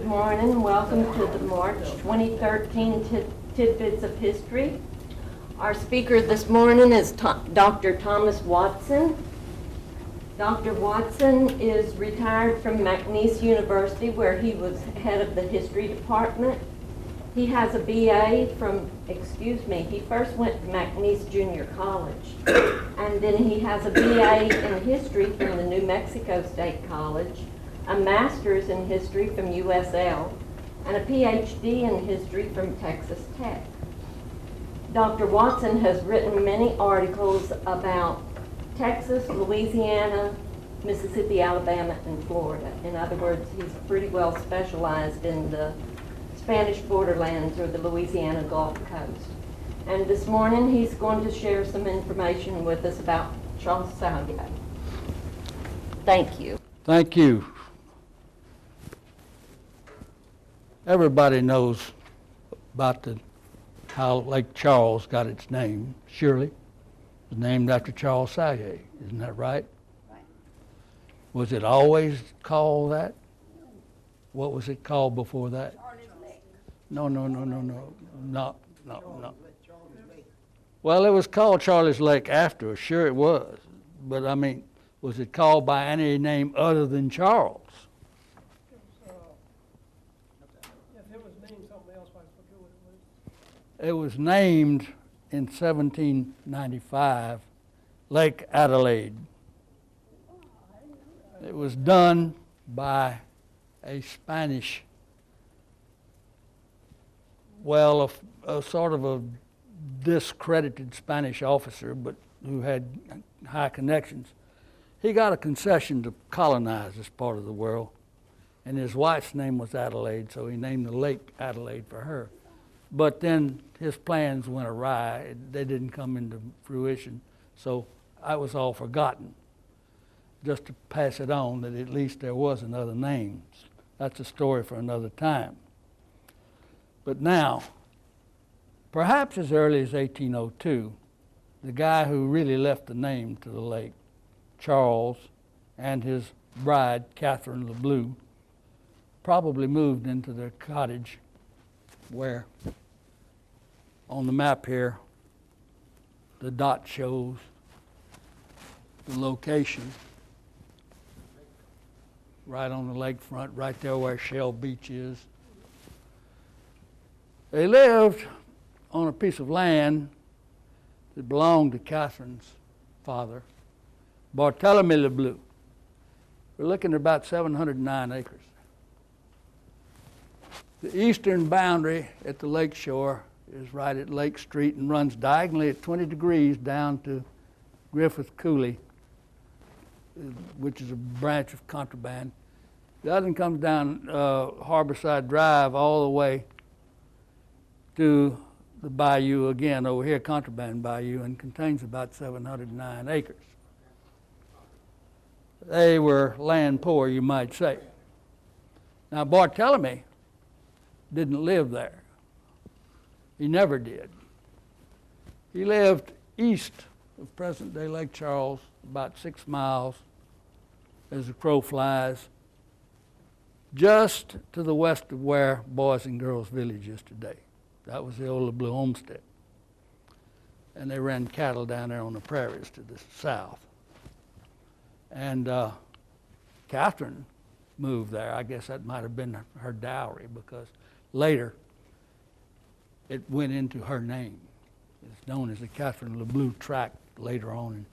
Good morning. Welcome to the March 2013 Tidbits of History. Our speaker this morning is Dr. Thomas Watson. Dr. Watson is retired from McNeese University, where he was head of the history department. He has a BA from, he first went to McNeese Junior College, and then he has a BA in history from the New Mexico State College, a master's in history from USL, and a PhD in history from Texas Tech. Dr. Watson has written many articles about Texas, Louisiana, Mississippi, Alabama, and Florida. In other words, he's pretty well specialized in the Spanish borderlands or the Louisiana Gulf Coast. And this morning he's going to share some information with us about Charles Sallier. Thank you. Thank you. Everybody knows about how Lake Charles got its name. Surely, it was named after Charles Sallier. Isn't that right? Right. Was it always called that? What was it called before that? No. Well, it was called Charlie's Lake after, sure it was. But I mean, was it called by any name other than Charles? It was named in 1795 Lake Adelaide. It was done by a Spanish, a sort of a discredited Spanish officer, but who had high connections. He got a concession to colonize this part of the world, and his wife's name was Adelaide, so he named the lake Adelaide for her. But then his plans went awry. They didn't come into fruition, so I was all forgotten. Just to pass it on that at least there was another name. That's a story for another time. But now, perhaps as early as 1802, the guy who really left the name to the lake, Charles, and his bride, Catherine LeBleu, probably moved into their cottage where, on the map here, the dot shows the location right on the lakefront, right there where Shell Beach is. They lived on a piece of land that belonged to Catherine's father, Barthélemy LeBleu. We're looking at about 709 acres. The eastern boundary at the lake shore is right at Lake Street and runs diagonally at 20 degrees down to Griffith Coulee, which is a branch of Contraband. The other one comes down Harborside Drive all the way to the bayou again, over here, Contraband Bayou, and contains about 709 acres. They were land poor, you might say. Now, Barthélemy didn't live there. He never did. He lived east of present-day Lake Charles, about 6 miles as the crow flies, just to the west of where Boys and Girls Village is today. That was the old LeBleu homestead. And they ran cattle down there on the prairies to the south. And Catherine moved there. I guess that might have been her dowry, because later it went into her name. It's known as the Catherine LeBleu tract later on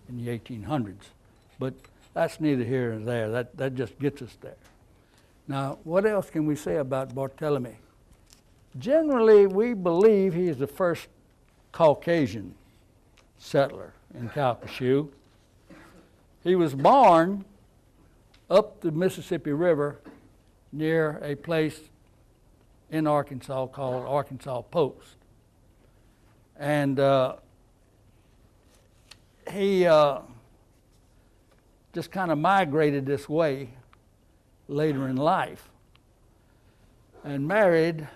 in the 1800s. But that's neither here nor there. That just gets us there. Now, what else can we say about Barthélemy? Generally, we believe he is the first Caucasian settler in Calcasieu. He was born up the Mississippi River near a place in Arkansas called Arkansas Post. And he just kind of migrated this way later in life and married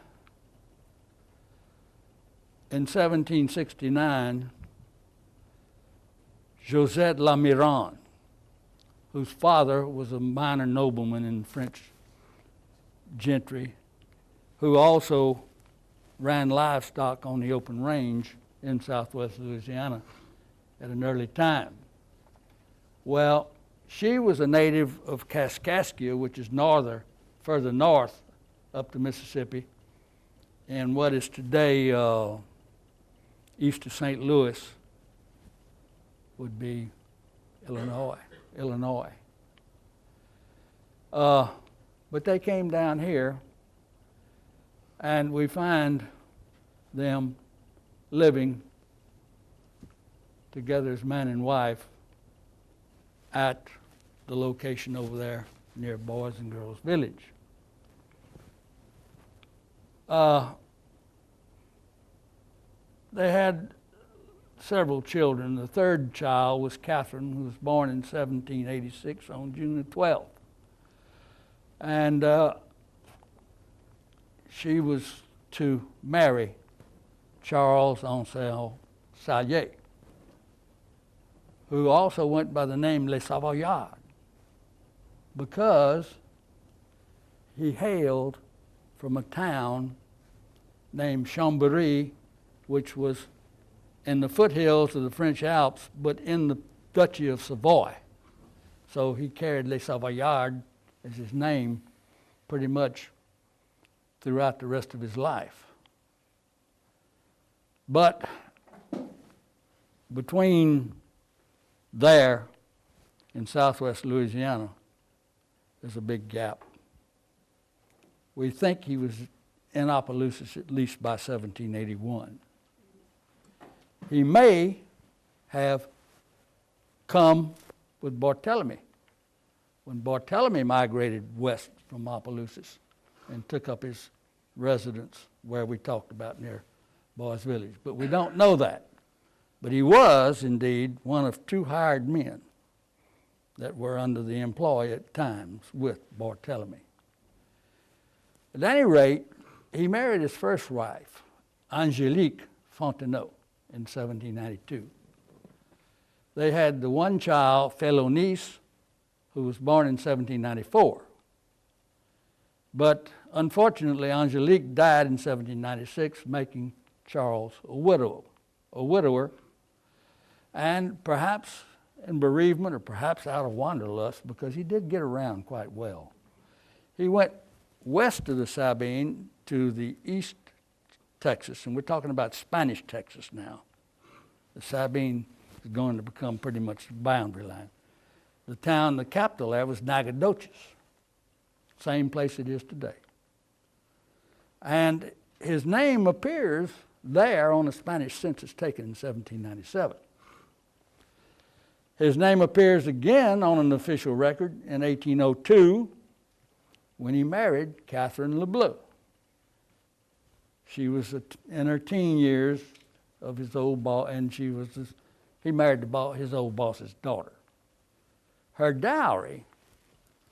in 1769 Josette Lamirande, whose father was a minor nobleman in French gentry who also ran livestock on the open range in southwest Louisiana at an early time. Well, she was a native of Calcasieu, which is further north up the Mississippi, in what is today east of St. Louis would be Illinois. But they came down here, and we find them living together as man and wife at the location over there near Boys and Girls Village. They had several children. The third child was Catherine, who was born in 1786 on June the 12th. And she was to marry Charles Ansel Sallier, who also went by the name Les Savoyards, because he hailed from a town named Chambéry, which was in the foothills of the French Alps, but in the Duchy of Savoy. So he carried Les Savoyards as his name pretty much throughout the rest of his life. But between there in southwest Louisiana, there's a big gap. We think he was in Opelousas at least by 1781. He may have come with Barthélemy when Barthélemy migrated west from Opelousas and took up his residence where we talked about near Boys Village. But we don't know that. But he was indeed one of two hired men that were under the employ at times with Barthélemy. At any rate, he married his first wife, Angélique Fontenot, in 1792. They had the one child, Félonie, who was born in 1794. But unfortunately, Angélique died in 1796, making Charles a widower, and perhaps in bereavement or perhaps out of wanderlust, because he did get around quite well. He went west of the Sabine to the East Texas, and we're talking about Spanish Texas now. The Sabine is going to become pretty much the boundary line. The capital there was Nacogdoches, same place it is today. And his name appears there on a Spanish census taken in 1797. His name appears again on an official record in 1802 when he married Catherine LeBleu. She was in her teen years of his old boss, and he married his old boss's daughter. Her dowry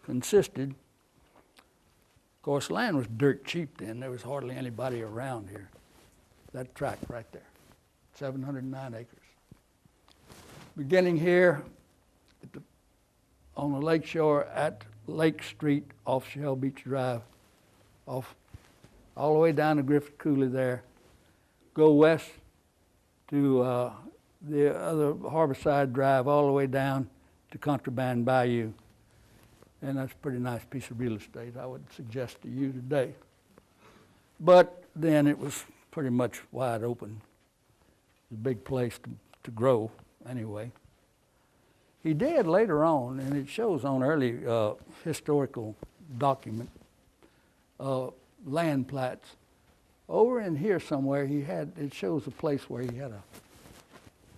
consisted, of course, land was dirt cheap then. There was hardly anybody around here. That tract right there, 709 acres. Beginning here on the lake shore at Lake Street off Shell Beach Drive, all the way down to Griffith Coulee there, go west to the other Harborside Drive all the way down to Contraband Bayou. And that's a pretty nice piece of real estate, I would suggest to you today. But then it was pretty much wide open. It was a big place to grow anyway. He did later on, and it shows on early historical document, land plats. Over in here somewhere, it shows a place where he had a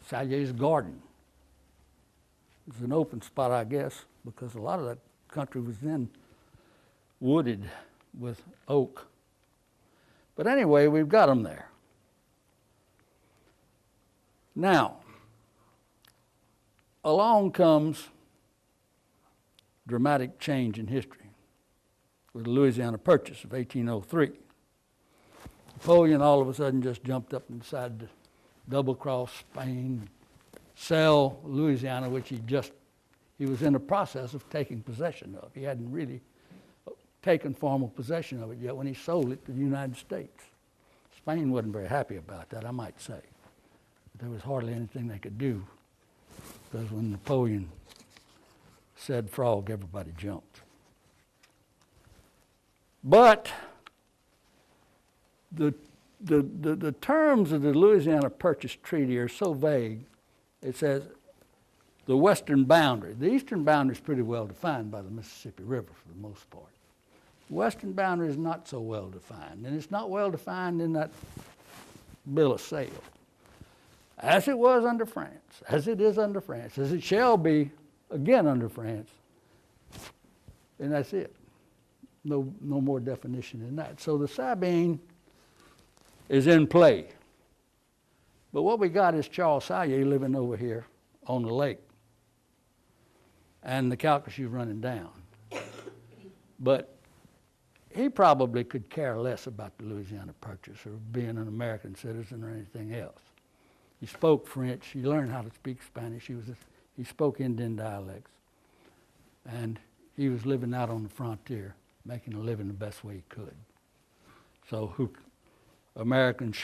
Sallier's garden. It was an open spot, I guess, because a lot of that country was then wooded with oak. But anyway, we've got them there. Now, along comes dramatic change in history with the Louisiana Purchase of 1803. Napoleon all of a sudden just jumped up and decided to double-cross Spain, sell Louisiana, which he was in the process of taking possession of. He hadn't really taken formal possession of it yet when he sold it to the United States. Spain wasn't very happy about that, I might say. There was hardly anything they could do, because when Napoleon said frog, everybody jumped. But the terms of the Louisiana Purchase Treaty are so vague. It says the western boundary. The eastern boundary is pretty well defined by the Mississippi River for the most part. The western boundary is not so well defined, and it's not well defined in that bill of sale. As it was under France, as it is under France, as it shall be again under France, and that's it. No more definition than that. So the Sabine is in play. But what we got is Charles Sallier living over here on the lake, and the Calcasieu running down. But he probably could care less about the Louisiana Purchase or being an American citizen or anything else. He spoke French. He learned how to speak Spanish. He spoke Indian dialects. And he was living out on the frontier, making a living the best way he could. So Americans,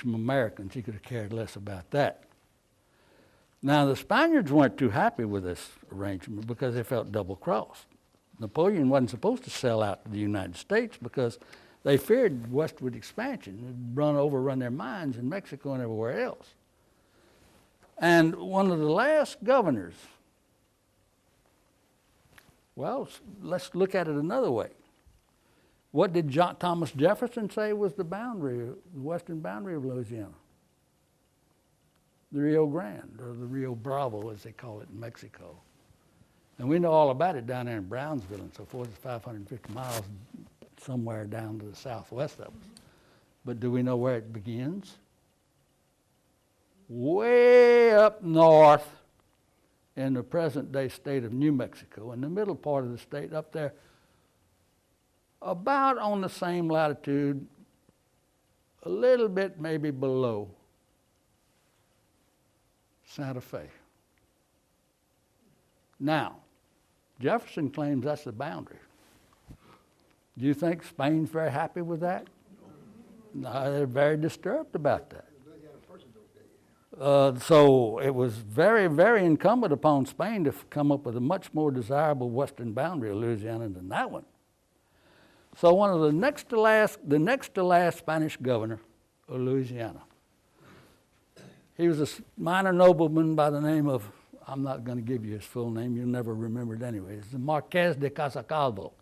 he could have cared less about that. Now, the Spaniards weren't too happy with this arrangement because they felt double-crossed. Napoleon wasn't supposed to sell out to the United States because they feared westward expansion. It'd run their mines in Mexico and everywhere else. And one of the last governors, well, let's look at it another way. What did Thomas Jefferson say was the western boundary of Louisiana? The Rio Grande, or the Rio Bravo, as they call it in Mexico. And we know all about it down there in Brownsville and so forth. It's 550 miles somewhere down to the southwest of us. But do we know where it begins? Way up north in the present-day state of New Mexico, in the middle part of the state, up there, about on the same latitude, a little bit maybe below Santa Fe. Now, Jefferson claims that's the boundary. Do you think Spain's very happy with that? No, they're very disturbed about that. So it was very, very incumbent upon Spain to come up with a much more desirable western boundary of Louisiana than that one. So one of the next to last Spanish governor of Louisiana, he was a minor nobleman by the name of, I'm not going to give you his full name, you'll never remember it anyway. It's the Marquez de Casacalvo.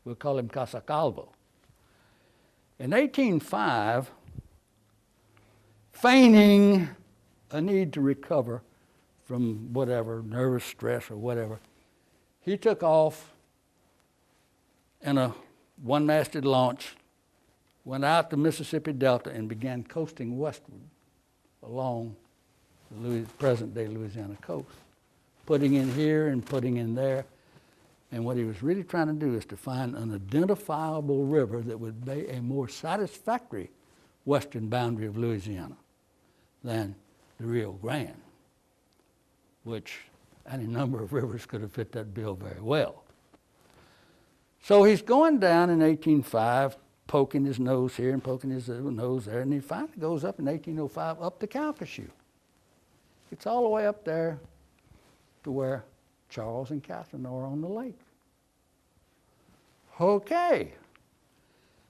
We'll call him Casacalvo. In 1805, feigning a need to recover from whatever, nervous stress or whatever, he took off in a one-masted launch, went out the Mississippi Delta and began coasting westward along the present-day Louisiana coast, putting in here and putting in there. And what he was really trying to do is to find an identifiable river that would be a more satisfactory western boundary of Louisiana than the Rio Grande, which any number of rivers could have fit that bill very well. So he's going down in 1805, poking his nose here and poking his nose there, and he finally goes up in 1805 up the Calcasieu. It's all the way up there to where Charles and Catherine are on the lake. Okay.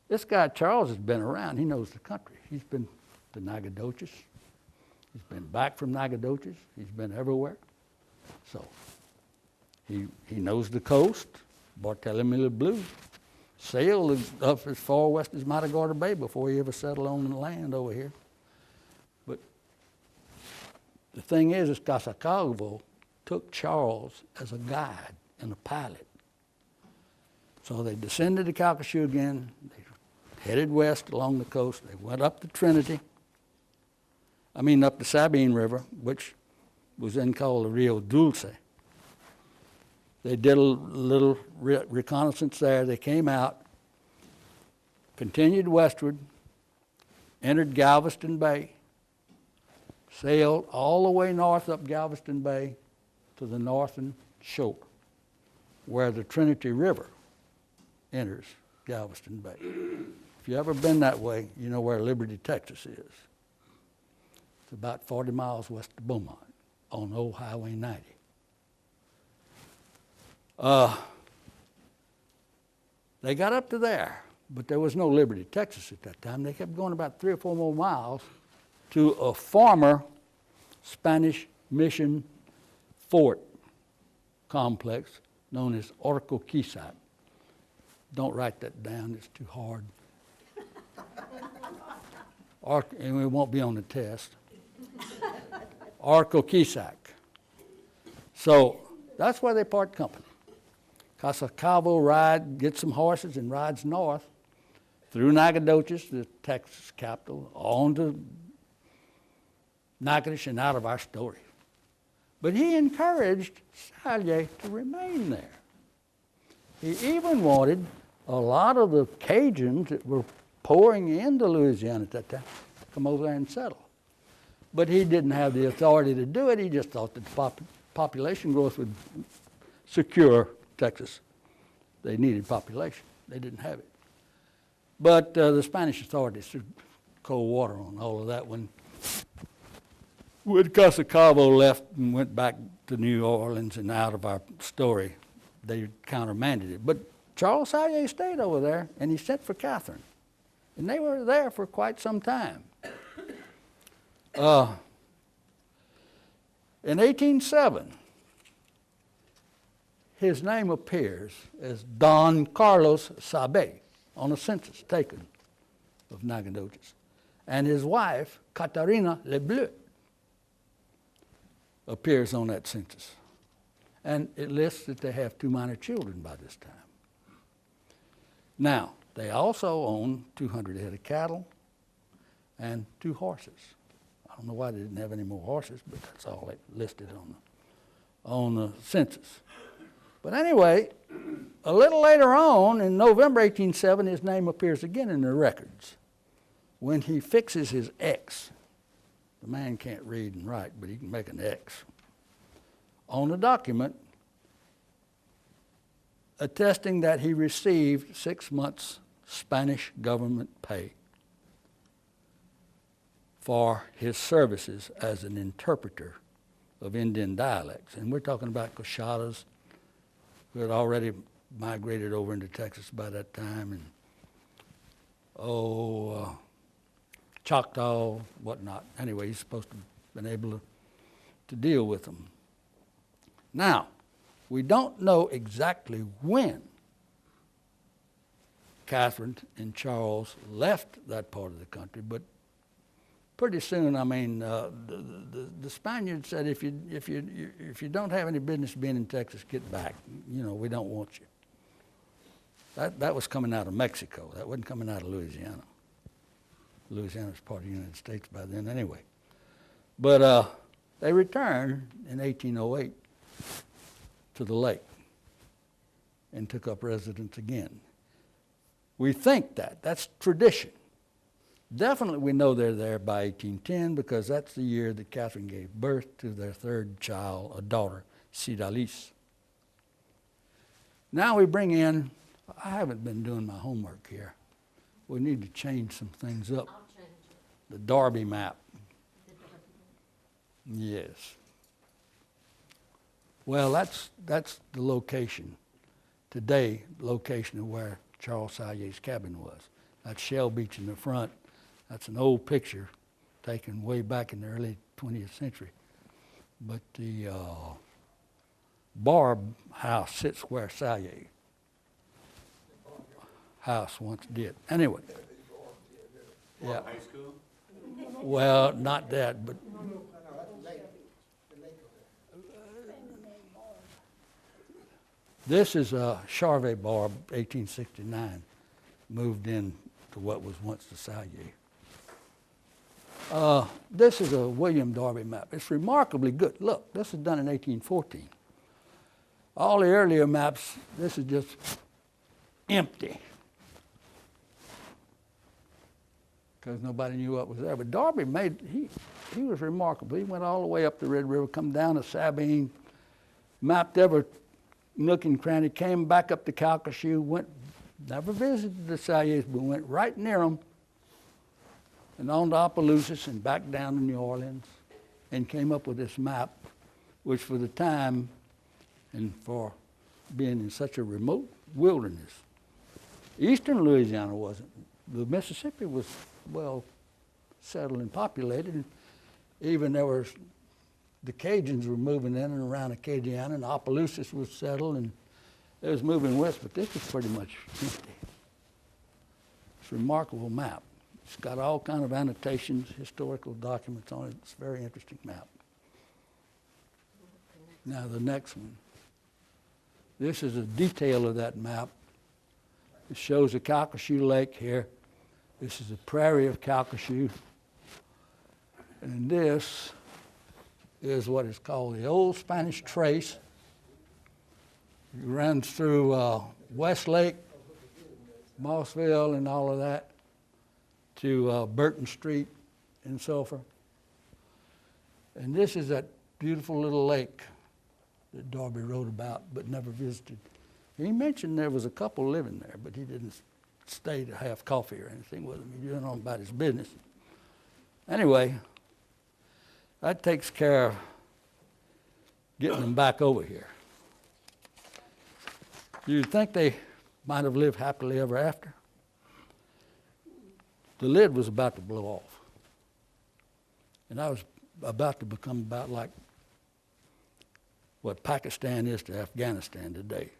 This guy Charles has been around. He knows the country. He's been to Nacogdoches. He's been back from Nacogdoches. He's been everywhere. So he knows the coast. Barthélemy le Bleu sailed up as far west as Matagorda Bay before he ever settled on the land over here. But the thing is Casacalvo took Charles as a guide and a pilot. So they descended the Calcasieu again. They headed west along the coast. They went up the up the Sabine River, which was then called the Rio Dulce. They did a little reconnaissance there. They came out, continued westward, entered Galveston Bay, sailed all the way north up Galveston Bay to the northern shore, where the Trinity River enters Galveston Bay. If you've ever been that way, you know where Liberty, Texas is. It's about 40 miles west of Beaumont on Old Highway 90. They got up to there, but there was no Liberty, Texas at that time. They kept going about 3 or 4 more miles to a former Spanish mission fort complex known as Calcasieu. Don't write that down, it's too hard. And it won't be on the test. Calcasieu. So that's where they part company. Calcasieu gets some horses and rides north through Nacogdoches, the Texas capital, on to Natchitoches and out of our story. But he encouraged Sallier to remain there. He even wanted a lot of the Cajuns that were pouring into Louisiana at that time to come over there and settle. But he didn't have the authority to do it. He just thought that the population growth would secure Texas. They needed population. They didn't have it. But the Spanish authorities threw cold water on all of that when Calcasieu left and went back to New Orleans and out of our story. They countermanded it. But Charles Sallier stayed over there, and he sent for Catherine. And they were there for quite some time. In 1807, his name appears as Don Carlos Sabe on a census taken of Nacogdoches. And his wife, Catarina Lebleu, appears on that census. And it lists that they have 2 minor children by this time. Now, they also own 200 head of cattle and 2 horses. I don't know why they didn't have any more horses, but that's all they listed on the census. But anyway, a little later on, in November 1807, his name appears again in the records when he fixes his X. The man can't read and write, but he can make an X on a document attesting that he received 6 months Spanish government pay for his services as an interpreter of Indian dialects. And we're talking about Cochadas, who had already migrated over into Texas by that time, and Choctaw, whatnot. Anyway, he's supposed to have been able to deal with them. Now, we don't know exactly when Catherine and Charles left that part of the country, but pretty soon, I mean, the Spaniards said, if you don't have any business being in Texas, get back. You know, we don't want you. That was coming out of Mexico. That wasn't coming out of Louisiana. Louisiana was part of the United States by then anyway. But they returned in 1808 to the lake and took up residence again. We think that's tradition. Definitely we know they're there by 1810 because that's the year that Catherine gave birth to their 3rd child, a daughter, Cidalis. Now we bring in, I haven't been doing my homework here. We need to change some things up. I'll change it. The Darby map. The Darby map. Yes. Well, that's the location today, location of where Charles Sallier's cabin was. That's Shell Beach in the front. That's an old picture taken way back in the early 20th century. But the Barb house sits where Sallier house once did. Anyway. Yeah. High school? Well, not that, but this is a Charvet Barb, 1869, moved in to what was once the Sallier. This is a William Darby map. It's remarkably good. Look, this is done in 1814. All the earlier maps, this is just empty because nobody knew what was there. But Darby he was remarkable. He went all the way up the Red River, come down to Sabine, mapped every nook and cranny, came back up to Calcasieu, went Never visited the Salliers, but went right near them and on to Opelousas and back down to New Orleans and came up with this map, which for the time and for being in such a remote wilderness, eastern Louisiana wasn't. The Mississippi was well settled and populated. And even there was, the Cajuns were moving in and around Acadiana, and Opelousas was settled, and it was moving west, but this was pretty much empty. It's a remarkable map. It's got all kind of annotations, historical documents on it. It's a very interesting map. Now the next one. This is a detail of that map. It shows the Calcasieu Lake here. This is the prairie of Calcasieu. And this is what is called the Old Spanish Trace. It runs through Westlake, Mossville, and all of that to Burton Street in Sulphur. And this is that beautiful little lake that Darby wrote about but never visited. He mentioned there was a couple living there, but he didn't stay to have coffee or anything with them. He went on about his business. Anyway, that takes care of getting them back over here. You'd think they might have lived happily ever after. The lid was about to blow off. And I was about to become about like what Pakistan is to Afghanistan today.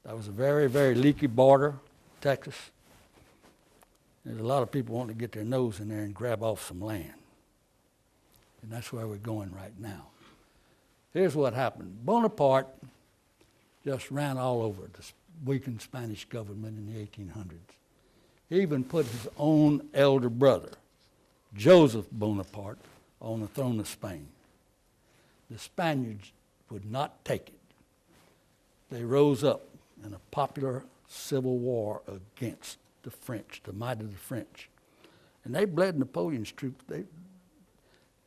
That was a very, very leaky border, Texas. There's a lot of people wanting to get their nose in there and grab off some land. And that's where we're going right now. Here's what happened. Bonaparte just ran all over the weakened Spanish government in the 1800s. He even put his own elder brother, Joseph Bonaparte, on the throne of Spain. The Spaniards would not take it. They rose up in a popular civil war against the French, the might of the French. And they bled Napoleon's troops.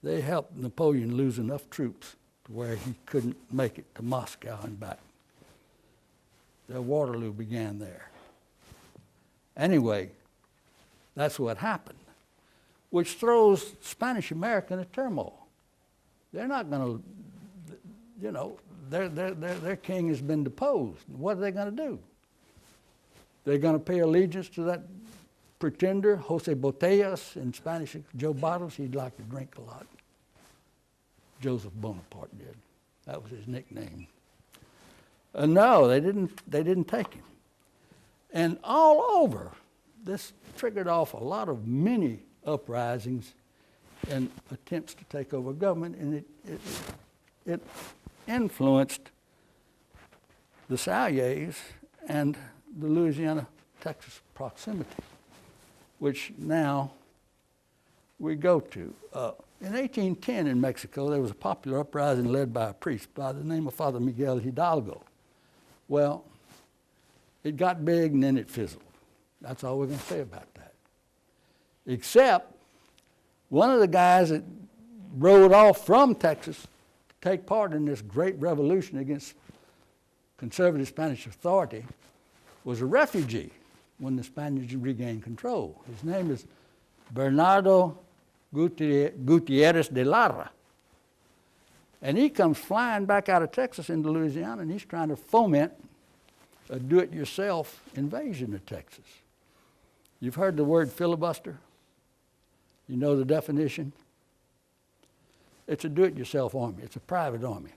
They helped Napoleon lose enough troops to where he couldn't make it to Moscow and back. Their Waterloo began there. Anyway, that's what happened, which throws Spanish America in a turmoil. They're not going to, their king has been deposed. What are they going to do? They're going to pay allegiance to that pretender, Jose Botellas, in Spanish, Joe Bottles. He'd like to drink a lot. Joseph Bonaparte did. That was his nickname. No, they didn't take him. And all over, this triggered off a lot of mini uprisings and attempts to take over government, and it influenced the Salliers and the Louisiana-Texas proximity, which now we go to. In 1810 in Mexico, there was a popular uprising led by a priest by the name of Father Miguel Hidalgo. Well, it got big and then it fizzled. That's all we're going to say about that. Except one of the guys that rode off from Texas to take part in this great revolution against conservative Spanish authority was a refugee when the Spaniards regained control. His name is Bernardo Gutierrez de Lara. And he comes flying back out of Texas into Louisiana, and he's trying to foment a do-it-yourself invasion of Texas. You've heard the word filibuster? You know the definition? It's a do-it-yourself army. It's a private army.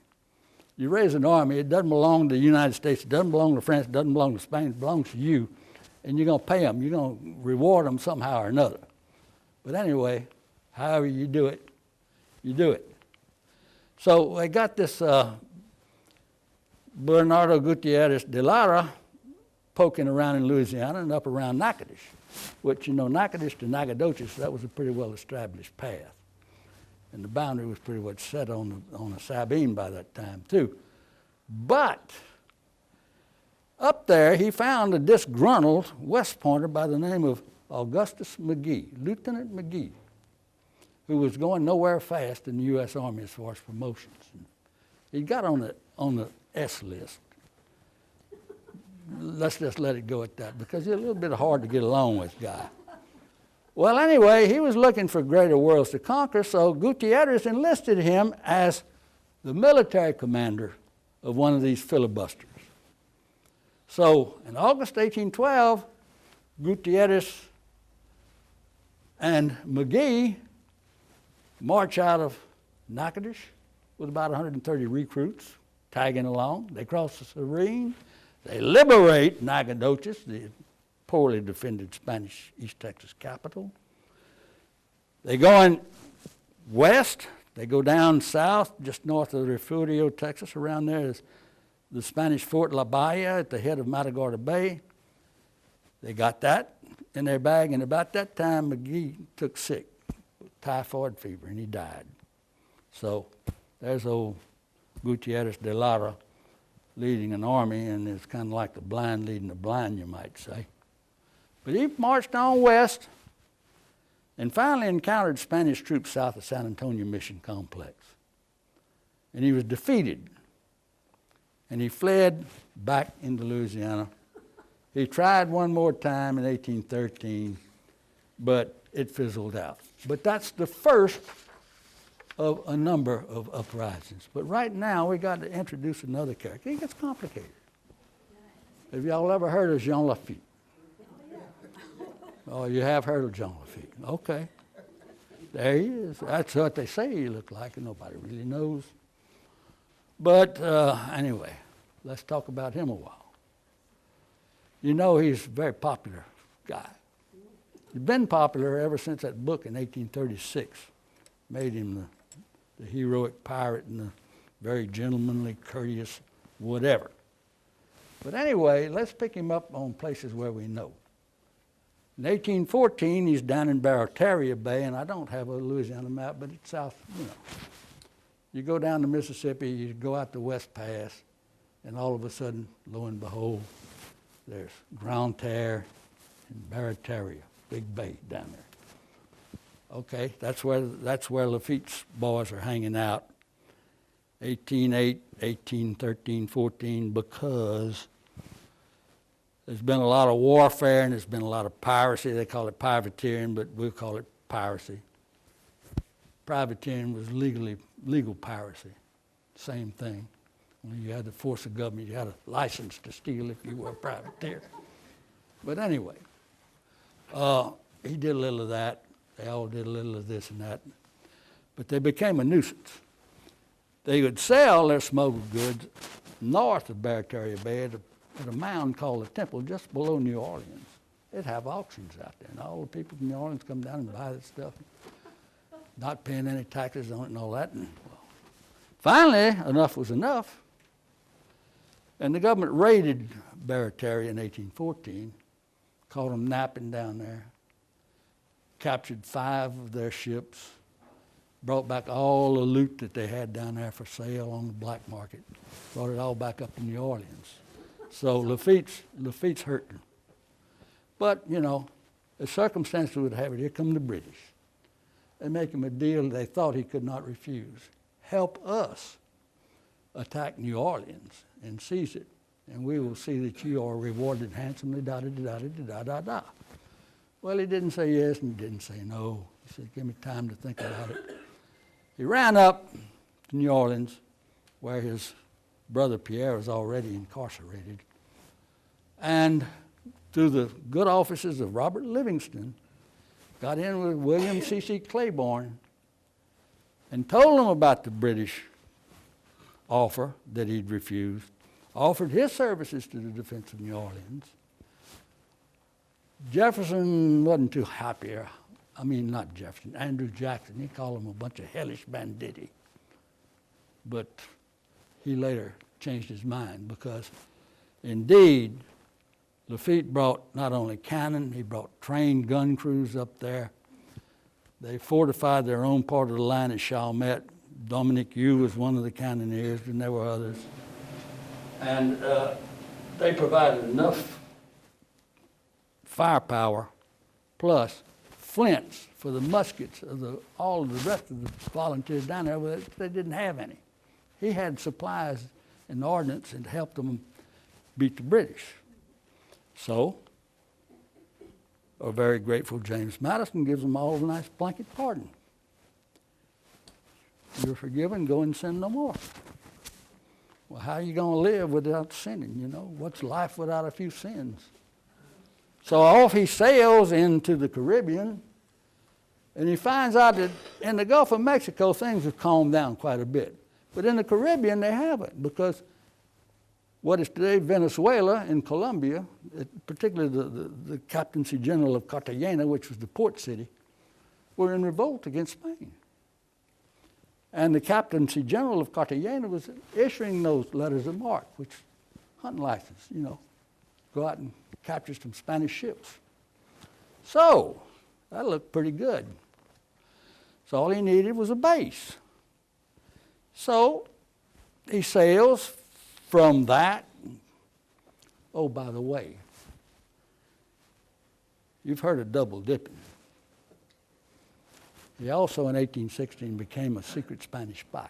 You raise an army, it doesn't belong to the United States, it doesn't belong to France, it doesn't belong to Spain, it belongs to you, and you're going to pay them, you're going to reward them somehow or another. But anyway, however you do it, you do it. So they got this Bernardo Gutierrez de Lara poking around in Louisiana and up around Natchitoches, which, Natchitoches to Nacogdoches, that was a pretty well-established path. And the boundary was pretty much set on a Sabine by that time, too. But up there, he found a disgruntled West Pointer by the name of Augustus McGee, Lieutenant McGee, who was going nowhere fast in the U.S. Army as far as promotions. He got on the S list. let's just let it go at that, because he's a little bit hard to get along with, guy. Well, anyway, he was looking for greater worlds to conquer, so Gutierrez enlisted him as the military commander of one of these filibusters. So in August 1812, Gutierrez and McGee march out of Natchitoches with about 130 recruits tagging along. They cross the Serene. They liberate Nacogdoches, the poorly defended Spanish East Texas capital. They go in west. They go down south, just north of Refugio, Texas. Around there is the Spanish Fort La Bahia at the head of Matagorda Bay. They got that in their bag, and about that time, McGee took sick with typhoid fever, and he died. So there's old Gutierrez de Lara leading an army, and it's kind of like the blind leading the blind, you might say. But he marched on west and finally encountered Spanish troops south of San Antonio Mission Complex. And he was defeated. And he fled back into Louisiana. He tried one more time in 1813, but it fizzled out. But that's the first of a number of uprisings. But right now, we got to introduce another character. It gets complicated. Have y'all ever heard of Jean Lafitte? Oh, you have heard of Jean Lafitte. Okay. There he is. That's what they say he looked like, and nobody really knows. But anyway, let's talk about him a while. You know, he's a very popular guy. He's been popular ever since that book in 1836 made him the heroic pirate and the very gentlemanly, courteous, whatever. But anyway, let's pick him up on places where we know. In 1814, he's down in Barataria Bay, and I don't have a Louisiana map, but it's south, you know. You go down the Mississippi, you go out the West Pass, and all of a sudden, lo and behold, there's Grande Terre and Barataria, big bay down there. Okay, that's where Lafitte's boys are hanging out, 1808, 1813, 14, because there's been a lot of warfare and there's been a lot of piracy. They call it privateering, but we'll call it piracy. Privateering was legal piracy, same thing. When you had the force of government, you had a license to steal if you were a privateer. But anyway, he did a little of that. They all did a little of this and that. But they became a nuisance. They would sell their smuggled goods north of Barataria Bay at a mound called the Temple just below New Orleans. They'd have auctions out there, and all the people from New Orleans come down and buy that stuff, not paying any taxes on it and all that. And well, finally, enough was enough. And the government raided Barataria in 1814, caught them napping down there, captured 5 of their ships, brought back all the loot that they had down there for sale on the black market, brought it all back up to New Orleans. So Lafitte's hurting. But, you know, the circumstances would have it, here come the British. They make him a deal they thought he could not refuse. Help us attack New Orleans and seize it, and we will see that you are rewarded handsomely, da-da-da-da-da-da-da-da. Well, he didn't say yes and he didn't say no. He said, give me time to think about it. He ran up to New Orleans, where his brother Pierre was already incarcerated, and through the good offices of Robert Livingston, got in with William C.C. Claiborne and told him about the British offer that he'd refused, offered his services to the defense of New Orleans. Jefferson wasn't too happy. I mean, not Jefferson, Andrew Jackson. He called them a bunch of hellish banditti. But he later changed his mind because, indeed, Lafitte brought not only cannon, he brought trained gun crews up there. They fortified their own part of the line at Chalmette. Dominic Yu was one of the cannoneers, and there were others. And they provided enough firepower plus flints for the muskets of all of the rest of the volunteers down there, but they didn't have any. He had supplies and ordnance and helped them beat the British. So, a very grateful James Madison gives them all a nice blanket pardon. You're forgiven, go and sin no more. Well, how are you going to live without sinning, you know? What's life without a few sins? So off he sails into the Caribbean, and he finds out that in the Gulf of Mexico, things have calmed down quite a bit. But in the Caribbean, they haven't, because what is today Venezuela and Colombia, particularly the Captaincy General of Cartagena, which was the port city, were in revolt against Spain. And the Captaincy General of Cartagena was issuing those letters of marque, which hunting license, you know, go out and capture some Spanish ships. So, that looked pretty good. So all he needed was a base. So, he sails from that. Oh, by the way, you've heard of double dipping. He also, in 1816, became a secret Spanish spy.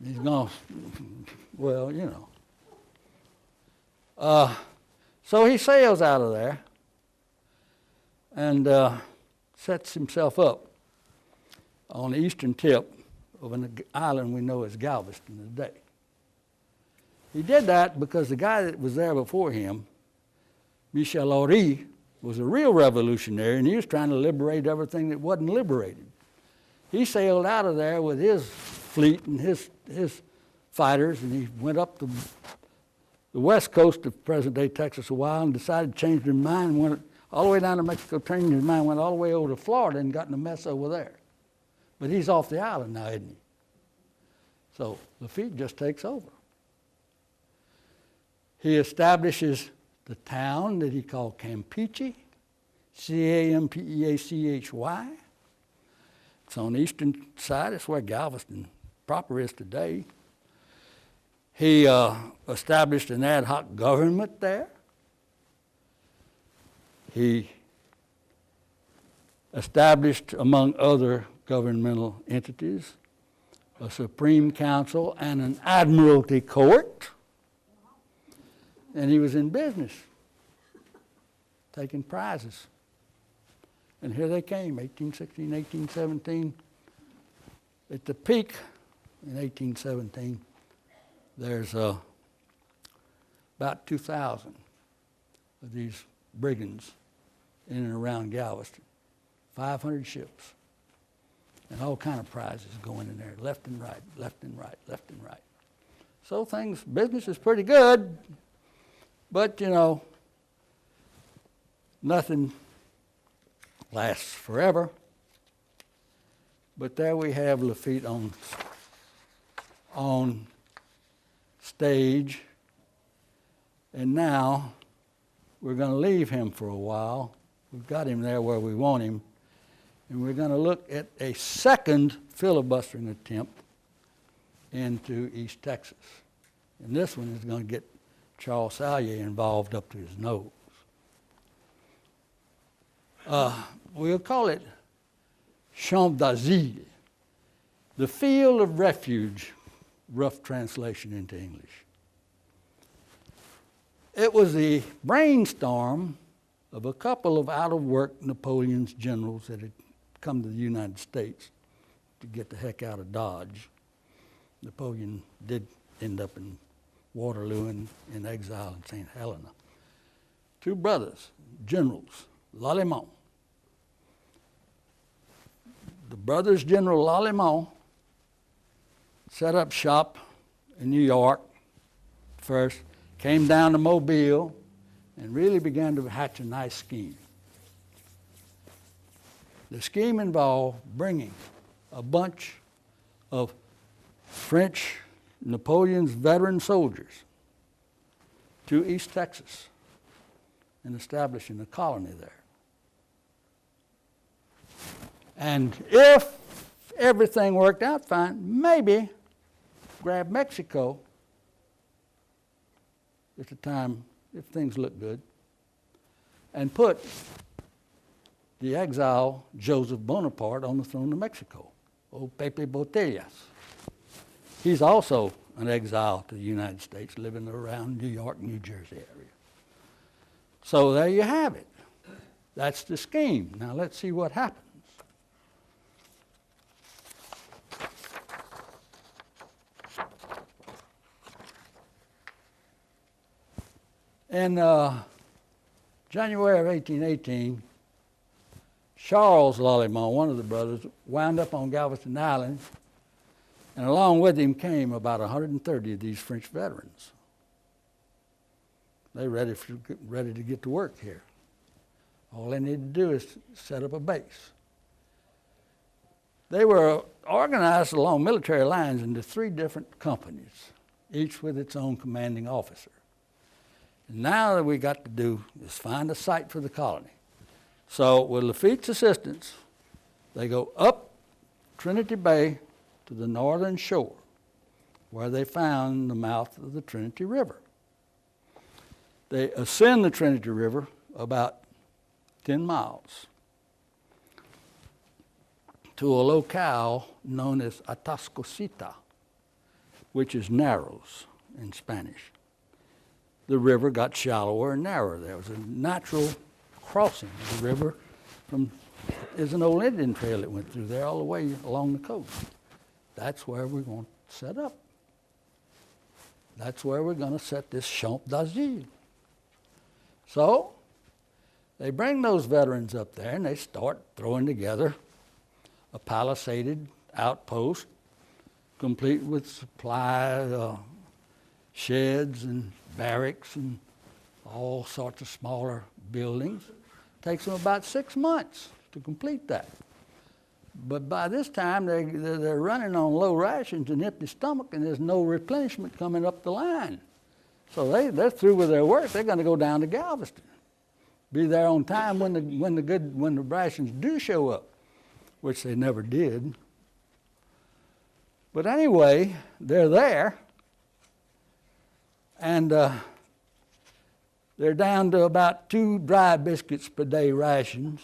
He's gone, well, you know. So he sails out of there and sets himself up on the eastern tip of an island we know as Galveston today. He did that because the guy that was there before him, Michel Aury, was a real revolutionary, and he was trying to liberate everything that wasn't liberated. He sailed out of there with his fleet and his fighters, and he went up the west coast of present-day Texas a while and decided to change his mind and went all the way down to Mexico, changed his mind, went all the way over to Florida and got in a mess over there. But he's off the island now, isn't he? So Lafitte just takes over. He establishes the town that he called Campeche, C-A-M-P-E-A-C-H-Y. It's on the eastern side. It's where Galveston proper is today. He established an ad hoc government there. He established, among other governmental entities, a Supreme Council and an Admiralty Court. And he was in business, taking prizes. And here they came, 1816, 1817. At the peak in 1817, there's about 2,000 of these brigands in and around Galveston. 500 ships. And all kind of prizes going in there, left and right, left and right, left and right. So business is pretty good. But, you know, nothing lasts forever. But there we have Lafitte on stage. And now we're going to leave him for a while. We've got him there where we want him. And we're going to look at a second filibustering attempt into East Texas. And this one is going to get Charles Sallier involved up to his nose. We'll call it Champ d'Asile, the field of refuge, rough translation into English. It was the brainstorm of a couple of out-of-work Napoleon's generals that had come to the United States to get the heck out of Dodge. Napoleon did end up in Waterloo and in exile in St. Helena. Two brothers, generals, Lalemant. The brothers, General Lalemant, set up shop in New York first, came down to Mobile, and really began to hatch a nice scheme. The scheme involved bringing a bunch of French Napoleon's veteran soldiers to East Texas and establishing a colony there. And if everything worked out fine, maybe grab Mexico at the time, if things look good, and put the exile Joseph Bonaparte on the throne of Mexico, old Pepe Botellas. He's also an exile to the United States, living around New York, New Jersey area. So there you have it. That's the scheme. Now let's see what happens. In January of 1818, Charles Lallemand, one of the brothers, wound up on Galveston Island, and along with him came about 130 of these French veterans. They're ready to get to work here. All they need to do is set up a base. They were organized along military lines into 3 different companies, each with its own commanding officer. And now that we got to do is find a site for the colony. So with Lafitte's assistance, they go up Trinity Bay to the northern shore, where they found the mouth of the Trinity River. They ascend the Trinity River about 10 miles to a locale known as Atascosita, which is narrows in Spanish. The river got shallower and narrower. There was a natural crossing of the river there's an old Indian trail that went through there all the way along the coast. That's where we're going to set up. That's where we're going to set this Champ d'Asile. So they bring those veterans up there and they start throwing together a palisaded outpost, complete with supply sheds and barracks and all sorts of smaller buildings. Takes them about 6 months to complete that. But by this time, they're running on low rations and empty stomach, and there's no replenishment coming up the line. So they're through with their work. They're going to go down to Galveston, be there on time when the rations do show up, which they never did. But anyway, they're there, and they're down to about 2 dry biscuits per day rations,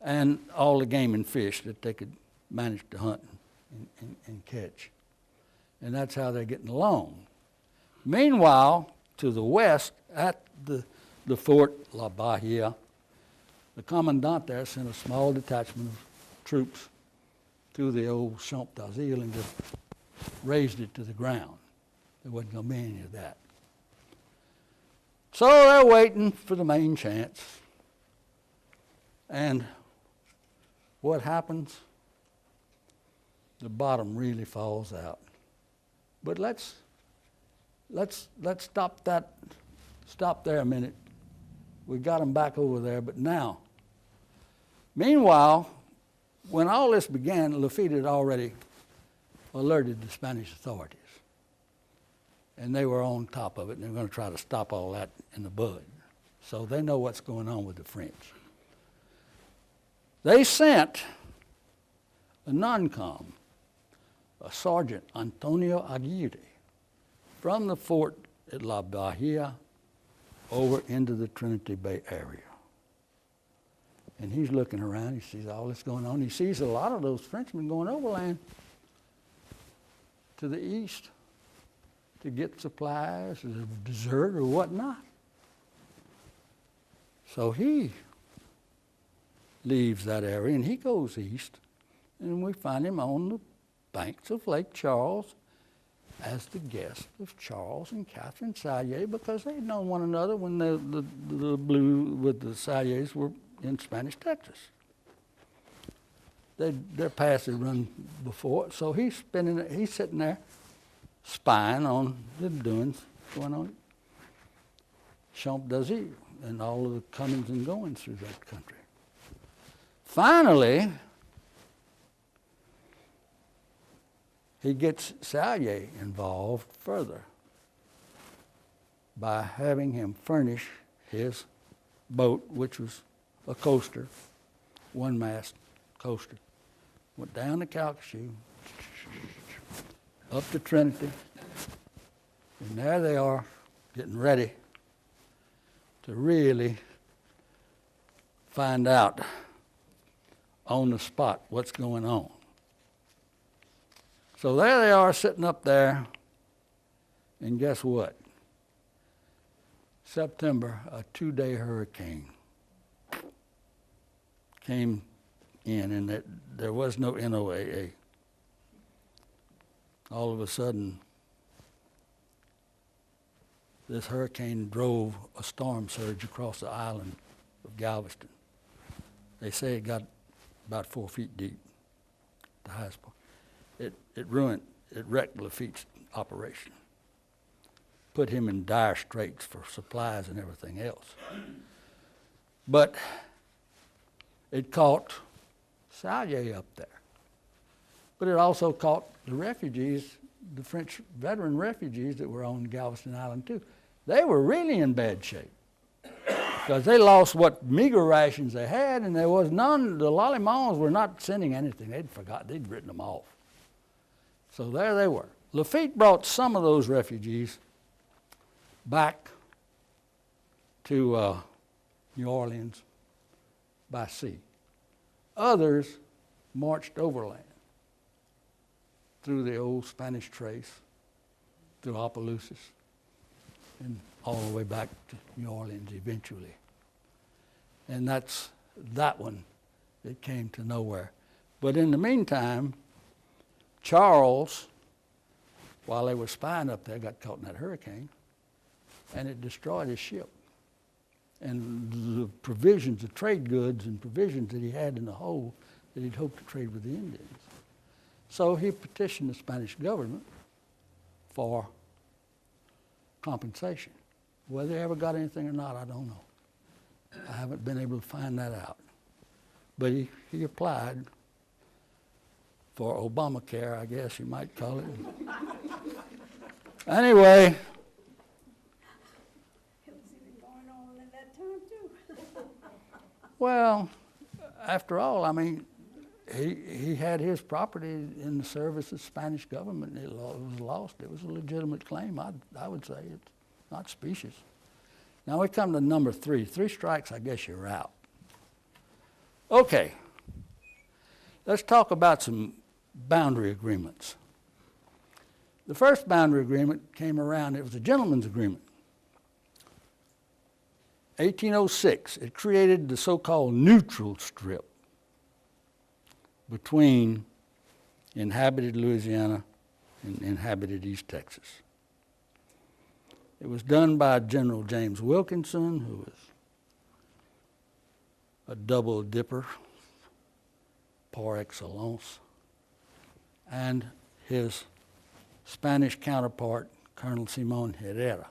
and all the game and fish that they could manage to hunt and catch. And that's how they're getting along. Meanwhile, to the west, at the Fort La Bahia, the commandant there sent a small detachment of troops to the old Champ d'Asile and just razed it to the ground. There wasn't going to be any of that. So they're waiting for the main chance. And what happens? The bottom really falls out. But let's stop there a minute. We got them back over there, but now, meanwhile, when all this began, Lafitte had already alerted the Spanish authorities. And they were on top of it, and they're going to try to stop all that in the bud. So they know what's going on with the French. They sent a non-com, a Sergeant Antonio Aguirre, from the fort at La Bahia over into the Trinity Bay area. And he's looking around, he sees all this going on. He sees a lot of those Frenchmen going overland to the east to get supplies, or dessert, or whatnot. So he leaves that area and he goes east, and we find him on the banks of Lake Charles as the guest of Charles and Catherine Sallier, because they'd known one another when the Blue with the Salliers were in Spanish Texas. Their paths had run before, so he's sitting there spying on the doings going on Champ d'Asile and all of the comings and goings through that country. Finally, he gets Sallier involved further by having him furnish his boat, which was a coaster, one-mast coaster. Went down to Calcasieu, up to Trinity, and there they are getting ready to really find out on the spot what's going on. So there they are sitting up there And guess what? September, a 2-day hurricane came in, and there was no NOAA. All of a sudden, this hurricane drove a storm surge across the island of Galveston. They say it got about 4 feet deep, the highest point. It wrecked Lafitte's operation, put him in dire straits for supplies and everything else. But it caught Sallier up there. But it also caught the refugees, the French veteran refugees that were on Galveston Island too. They were really in bad shape because they lost what meager rations they had, and there was none. The Lollimons were not sending anything. They'd written them off. So there they were. Lafitte brought some of those refugees back to New Orleans by sea. Others marched overland through the old Spanish trace, through Opelousas, and all the way back to New Orleans eventually. And that's that one that came to nowhere. But in the meantime, Charles, while they were spying up there, got caught in that hurricane, and it destroyed his ship. And the provisions, the trade goods and provisions that he had in the hold that he'd hoped to trade with the Indians. So he petitioned the Spanish government for compensation. Whether he ever got anything or not, I don't know. I haven't been able to find that out. But he applied for Obamacare, I guess you might call it. Anyway. It was even going on at that time too. Well, after all, I mean, he had his property in the service of the Spanish government. It was lost. It was a legitimate claim. I would say it's not specious. Now we come to number 3. 3 strikes, I guess you're out. Okay. Let's talk about some boundary agreements. The first boundary agreement came around. It was a gentleman's agreement. 1806. It created the so-called neutral strip between inhabited Louisiana and inhabited East Texas. It was done by General James Wilkinson, who was a double dipper par excellence, and his Spanish counterpart, Colonel Simon Herrera.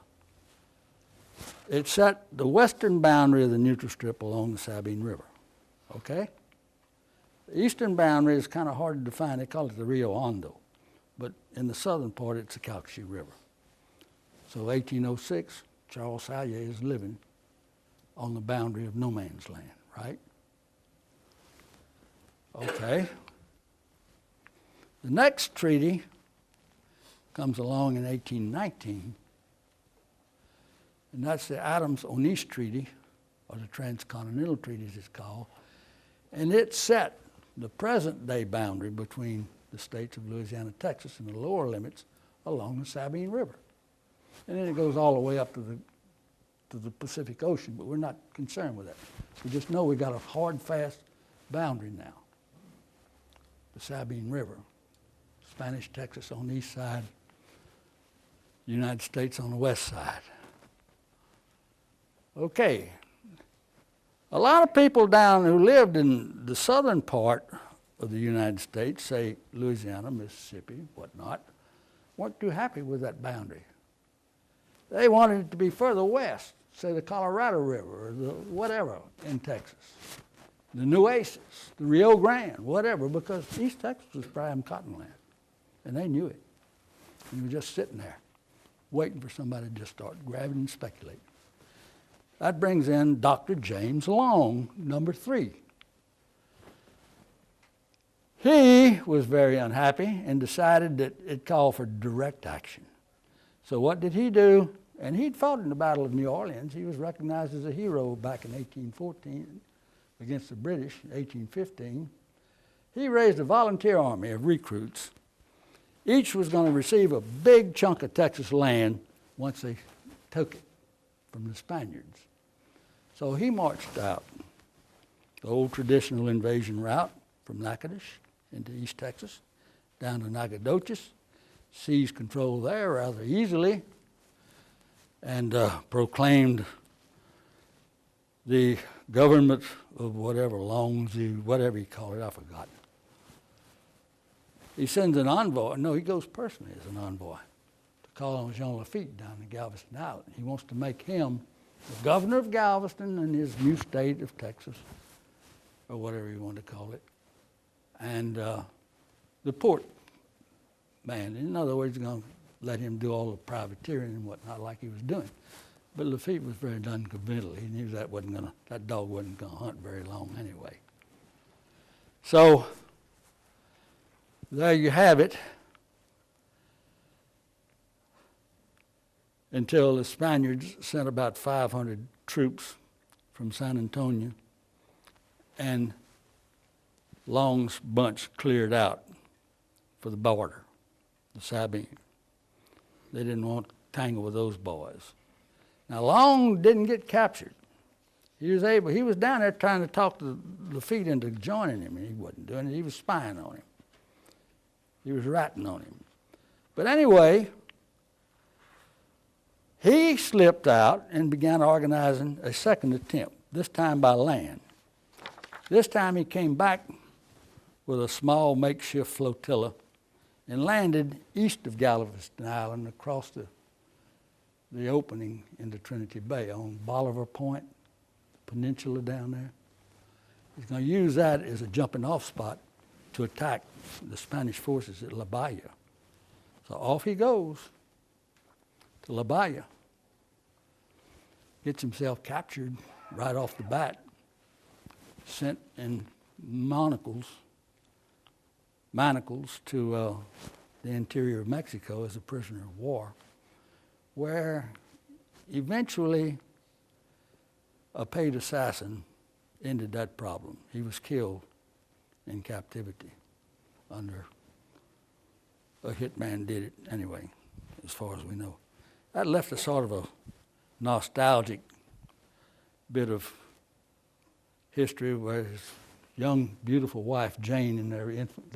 It set the western boundary of the neutral strip along the Sabine River, okay? The eastern boundary is kind of hard to define. They call it the Rio Hondo, but in the southern part, it's the Calcasieu River. So 1806, Charles Sallier is living on the boundary of no man's land, right? Okay. The next treaty comes along in 1819, and that's the Adams-Onis Treaty, or the Transcontinental Treaty as it's called, and it set the present-day boundary between the states of Louisiana and Texas and the lower limits along the Sabine River. And then it goes all the way up to the Pacific Ocean, but we're not concerned with that. We just know we got a hard, fast boundary now. The Sabine River, Spanish Texas on the east side, United States on the west side. Okay. A lot of people down who lived in the southern part of the United States, say Louisiana, Mississippi, whatnot, weren't too happy with that boundary. They wanted it to be further west, say the Colorado River or the whatever in Texas, the Nueces, the Rio Grande, whatever, because East Texas was prime cotton land, and they knew it. And you were just sitting there waiting for somebody to just start grabbing and speculating. That brings in Dr. James Long, number 3. He was very unhappy and decided that it called for direct action. So what did he do? And he'd fought in the Battle of New Orleans. He was recognized as a hero back in 1814 against the British in 1815. He raised a volunteer army of recruits Each was going to receive a big chunk of Texas land once they took it from the Spaniards. So he marched out the old traditional invasion route from Natchitoches into East Texas, down to Nacogdoches, seized control there rather easily, and proclaimed the government of whatever, Longzhu, whatever you call it, I forgot. He sends an envoy, no, he goes personally as an envoy, to call on Jean Lafitte down in Galveston Island. He wants to make him the governor of Galveston in his new state of Texas, or whatever you want to call it, and the port man. In other words, he's going to let him do all the privateering and whatnot like he was doing. But Lafitte was very non-committal. He knew that dog wasn't going to hunt very long anyway. So there you have it. Until the Spaniards sent about 500 troops from San Antonio, and Long's bunch cleared out for the border, the Sabine. They didn't want to tangle with those boys. Now, Long didn't get captured. He was down there trying to talk to Lafitte into joining him, and he wasn't doing it. He was spying on him. He was ratting on him. But anyway, he slipped out and began organizing a second attempt, this time by land. This time he came back with a small makeshift flotilla and landed east of Galveston Island across the opening into Trinity Bay on Bolivar Point, peninsula down there. He's going to use that as a jumping off spot to attack the Spanish forces at La Bahia. So off he goes to La Bahia, gets himself captured right off the bat, sent in manacles to the interior of Mexico as a prisoner of war, where eventually a paid assassin ended that problem. He was killed in captivity under a hitman did it anyway, as far as we know. That left a sort of a nostalgic bit of history where his young, beautiful wife, Jane, and their infant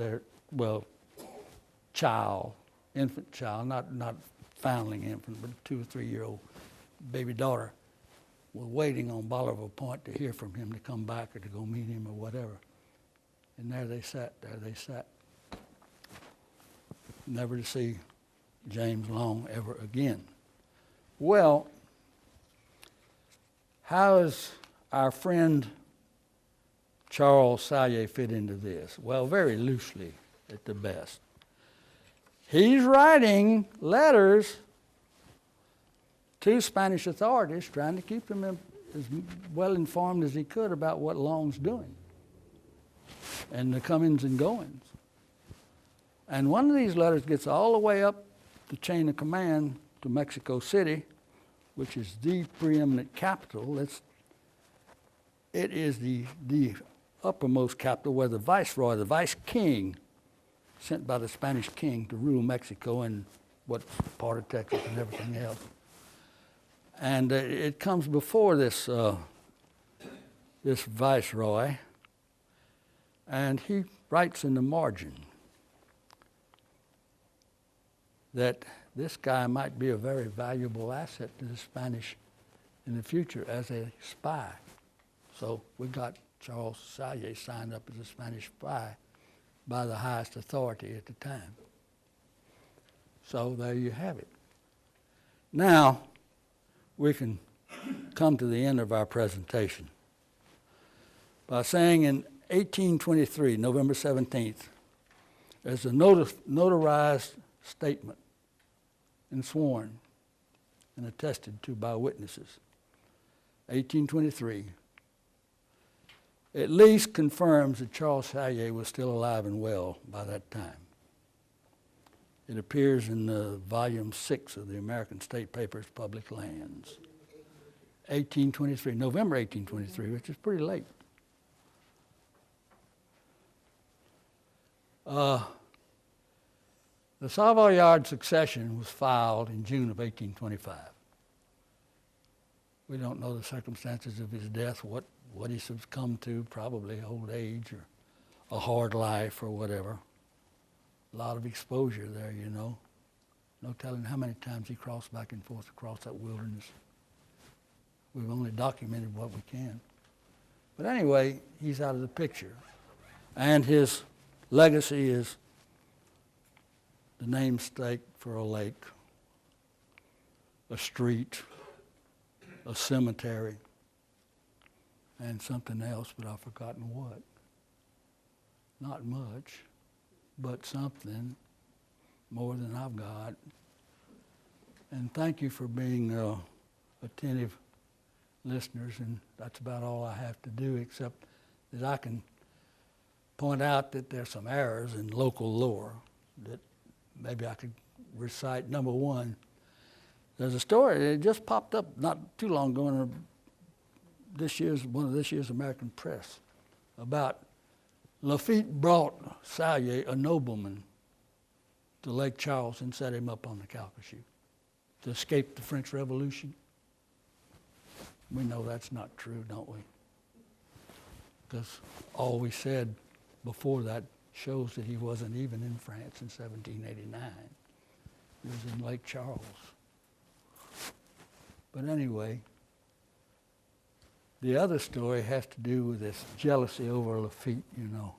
child, not foundling infant, but 2 or 3 year old baby daughter, were waiting on Bolivar Point to hear from him to come back or to go meet him or whatever. And there they sat, never to see James Long ever again. Well, how does our friend Charles Sallier fit into this? Well, very loosely at the best. He's writing letters to Spanish authorities trying to keep them as well informed as he could about what Long's doing and the comings and goings. And one of these letters gets all the way up the chain of command to Mexico City, which is the preeminent capital. It is the uppermost capital where the viceroy, the vice king, sent by the Spanish king to rule Mexico and what's part of Texas and everything else. And it comes before this viceroy, and he writes in the margin that this guy might be a very valuable asset to the Spanish in the future as a spy. So we got Charles Sallier signed up as a Spanish spy by the highest authority at the time. So there you have it. Now we can come to the end of our presentation by saying in 1823, November 17th, there's a notarized statement and sworn and attested to by witnesses. 1823 at least confirms that Charles Sallier was still alive and well by that time. It appears in volume 6 of the American State Papers, Public Lands. 1823, November 1823, which is pretty late. The Savoyard succession was filed in June of 1825. We don't know the circumstances of his death, what he succumbed to, probably old age or a hard life or whatever. A lot of exposure there, you know. No telling how many times he crossed back and forth across that wilderness. We've only documented what we can. But anyway, he's out of the picture. And his legacy is the namesake for a lake, a street, a cemetery, and something else, but I've forgotten what. Not much, but something more than I've got. And thank you for being attentive listeners, and that's about all I have to do, except that I can point out that there's some errors in local lore that maybe I could recite. Number one, there's a story that just popped up not too long ago in one of this year's American Press about Lafitte brought Sallier, a nobleman, to Lake Charles and set him up on the Calcasieu to escape the French Revolution. We know that's not true, don't we? Because all we said before that shows that he wasn't even in France in 1789. He was in Lake Charles. But anyway, the other story has to do with this jealousy over Lafitte, you know.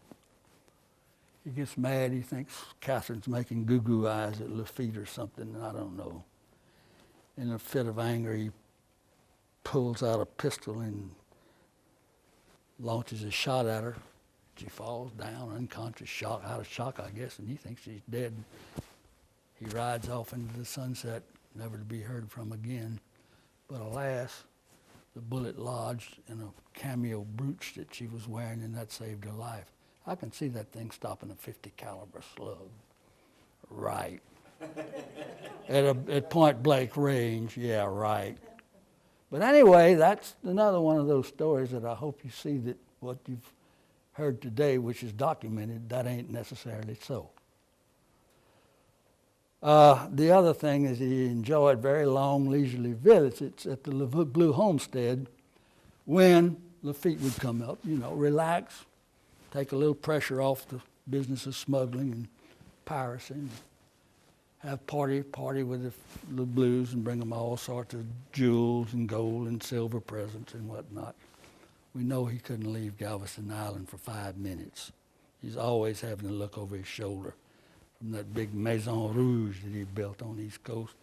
He gets mad, he thinks Catherine's making goo-goo eyes at Lafitte or something, I don't know. In a fit of anger, he pulls out a pistol and launches a shot at her. She falls down, unconscious, out of shock, I guess, and he thinks she's dead. He rides off into the sunset, never to be heard from again. But alas, the bullet lodged in a cameo brooch that she was wearing, and that saved her life. I can see that thing stopping a 50 caliber slug. Right. At point blank range, yeah, right. But anyway, that's another one of those stories that I hope you see that what you've heard today, which is documented, that ain't necessarily so. The other thing is he enjoyed very long leisurely visits at the Blue Homestead when Lafitte would come up, you know, relax, take a little pressure off the business of smuggling and piracy, and have party with the Blues and bring them all sorts of jewels and gold and silver presents and whatnot. We know he couldn't leave Galveston Island for 5 minutes. He's always having to look over his shoulder from that big Maison Rouge that he built on the East Coast,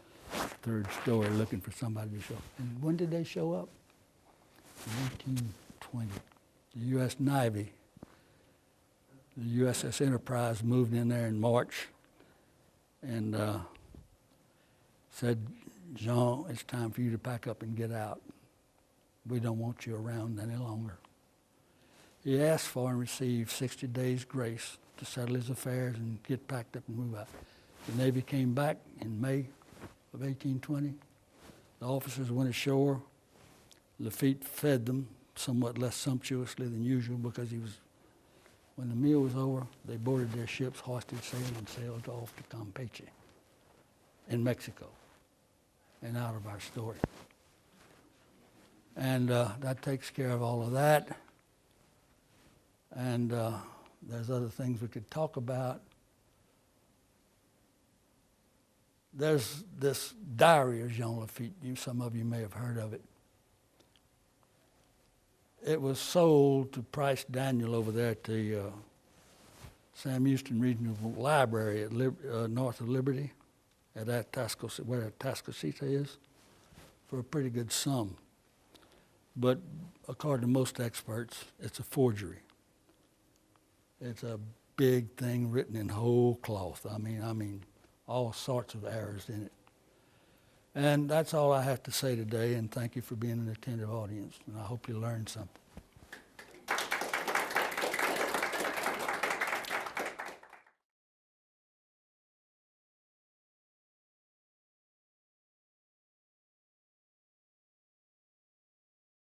third story, looking for somebody to show up. And when did they show up? In 1820. The U.S. Navy, the USS Enterprise moved in there in March and said, Jean, it's time for you to pack up and get out. We don't want you around any longer. He asked for and received 60 days grace to settle his affairs and get packed up and move out. The Navy came back in May of 1820. The officers went ashore. Lafitte fed them somewhat less sumptuously than usual because when the meal was over, they boarded their ships, hoisted sail, and sailed off to Campeche in Mexico, and out of our story. And that takes care of all of that. And there's other things we could talk about. There's this diary of Jean Lafitte. Some of you may have heard of it. It was sold to Price Daniel over there at the Sam Houston Regional Library at north of Liberty, at Atascocita, where Atascocita is, for a pretty good sum. But according to most experts, it's a forgery. It's a big thing written in whole cloth. I mean, all sorts of errors in it. And that's all I have to say today, and thank you for being an attentive audience, and I hope you learned something.